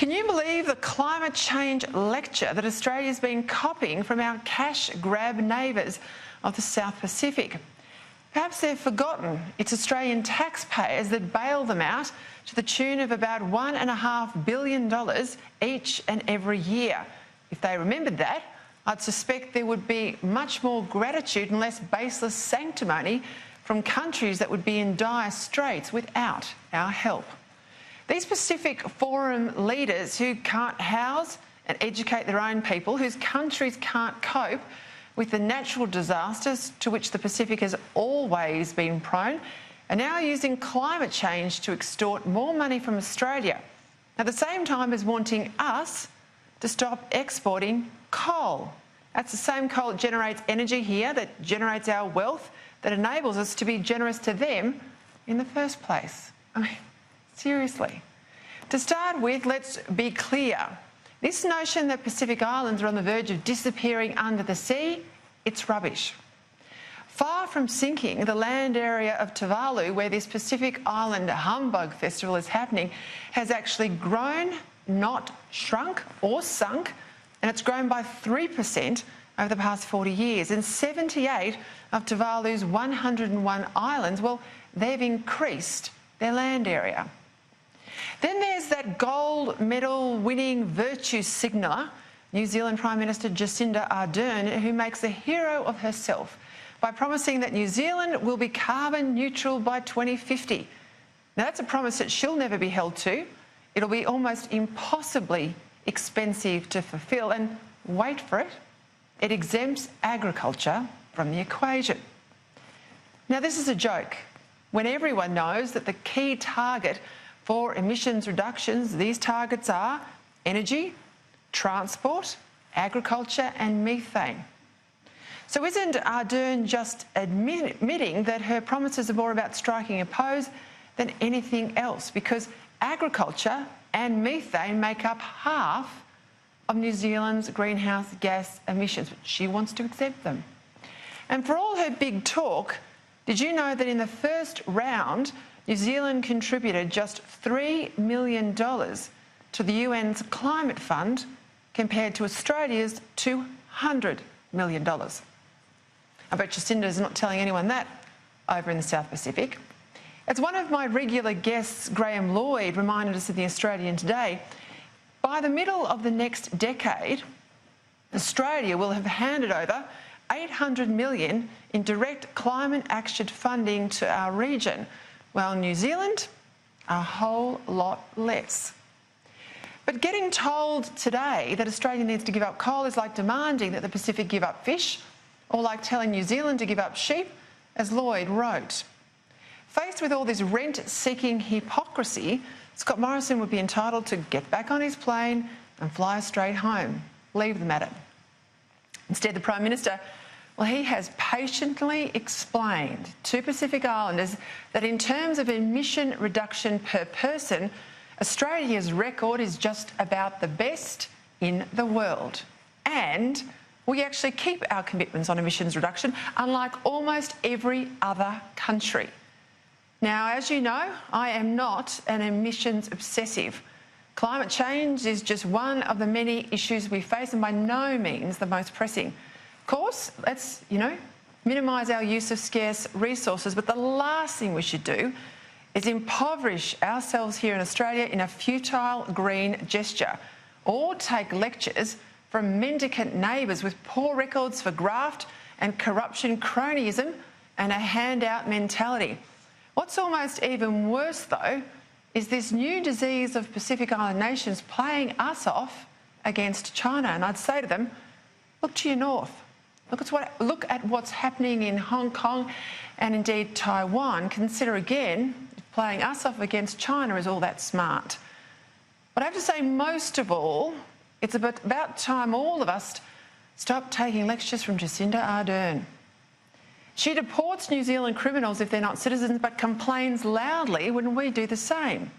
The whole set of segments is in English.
Can you believe the climate change lecture that Australia's been copying from our cash grab neighbours of the South Pacific? Perhaps they've forgotten it's Australian taxpayers that bail them out to the tune of about $1.5 billion each and every year. If they remembered that, I'd suspect there would be much more gratitude and less baseless sanctimony from countries that would be in dire straits without our help. These Pacific Forum leaders who can't house and educate their own people, whose countries can't cope with the natural disasters to which the Pacific has always been prone, are now using climate change to extort more money from Australia, at the same time as wanting us to stop exporting coal. That's the same coal that generates energy here, that generates our wealth, that enables us to be generous to them in the first place. I mean, seriously. To start with, let's be clear. This notion that Pacific Islands are on the verge of disappearing under the sea, it's rubbish. Far from sinking, the land area of Tuvalu, where this Pacific Island Humbug Festival is happening, has actually grown, not shrunk or sunk, and it's grown by 3% over the past 40 years. And 78 of Tuvalu's 101 islands, well, they've increased their land area. Then there's that gold medal winning virtue signaller, New Zealand Prime Minister Jacinda Ardern, who makes a hero of herself by promising that New Zealand will be carbon neutral by 2050. Now, that's a promise that she'll never be held to. It'll be almost impossibly expensive to fulfil, and wait for it, it exempts agriculture from the equation. Now, this is a joke when everyone knows that the key target for emissions reductions, these targets are energy, transport, agriculture and methane. So isn't Ardern just admitting that her promises are more about striking a pose than anything else? Because agriculture and methane make up half of New Zealand's greenhouse gas emissions, but she wants to exempt them. And for all her big talk, did you know that in the first round, New Zealand contributed just $3 million to the UN's Climate Fund compared to Australia's $200 million. I bet Jacinda's not telling anyone that over in the South Pacific. As one of my regular guests, Graham Lloyd, reminded us in The Australian today, by the middle of the next decade, Australia will have handed over $800 million in direct climate action funding to our region, while New Zealand, a whole lot less. But getting told today that Australia needs to give up coal is like demanding that the Pacific give up fish, or like telling New Zealand to give up sheep, as Lloyd wrote. Faced with all this rent-seeking hypocrisy, Scott Morrison would be entitled to get back on his plane and fly straight home. Leave them at it. Instead, the Prime Minister, well, he has patiently explained to Pacific Islanders that in terms of emission reduction per person, Australia's record is just about the best in the world. And we actually keep our commitments on emissions reduction, unlike almost every other country. Now, as you know, I am not an emissions obsessive. Climate change is just one of the many issues we face, and by no means the most pressing. Of course, let's, minimise our use of scarce resources, but the last thing we should do is impoverish ourselves here in Australia in a futile green gesture, or take lectures from mendicant neighbours with poor records for graft and corruption cronyism and a handout mentality. What's almost even worse, though, is this new disease of Pacific Island nations playing us off against China. And I'd say to them, look to your north. Look at what's happening in Hong Kong and indeed Taiwan. Consider again if playing us off against China is all that smart. But I have to say, most of all, it's about time all of us stop taking lectures from Jacinda Ardern. She deports New Zealand criminals if they're not citizens, but complains loudly when we do the same.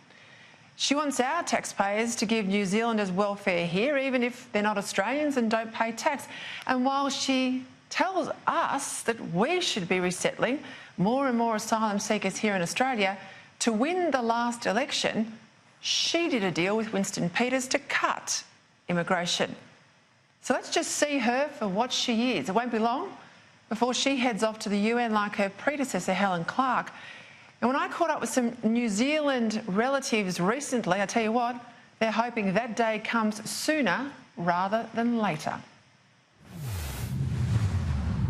She wants our taxpayers to give New Zealanders welfare here, even if they're not Australians and don't pay tax. And while she tells us that we should be resettling more and more asylum seekers here in Australia, to win the last election, she did a deal with Winston Peters to cut immigration. So let's just see her for what she is. It won't be long before she heads off to the UN like her predecessor, Helen Clark. And when I caught up with some New Zealand relatives recently, I tell you what, they're hoping that day comes sooner rather than later.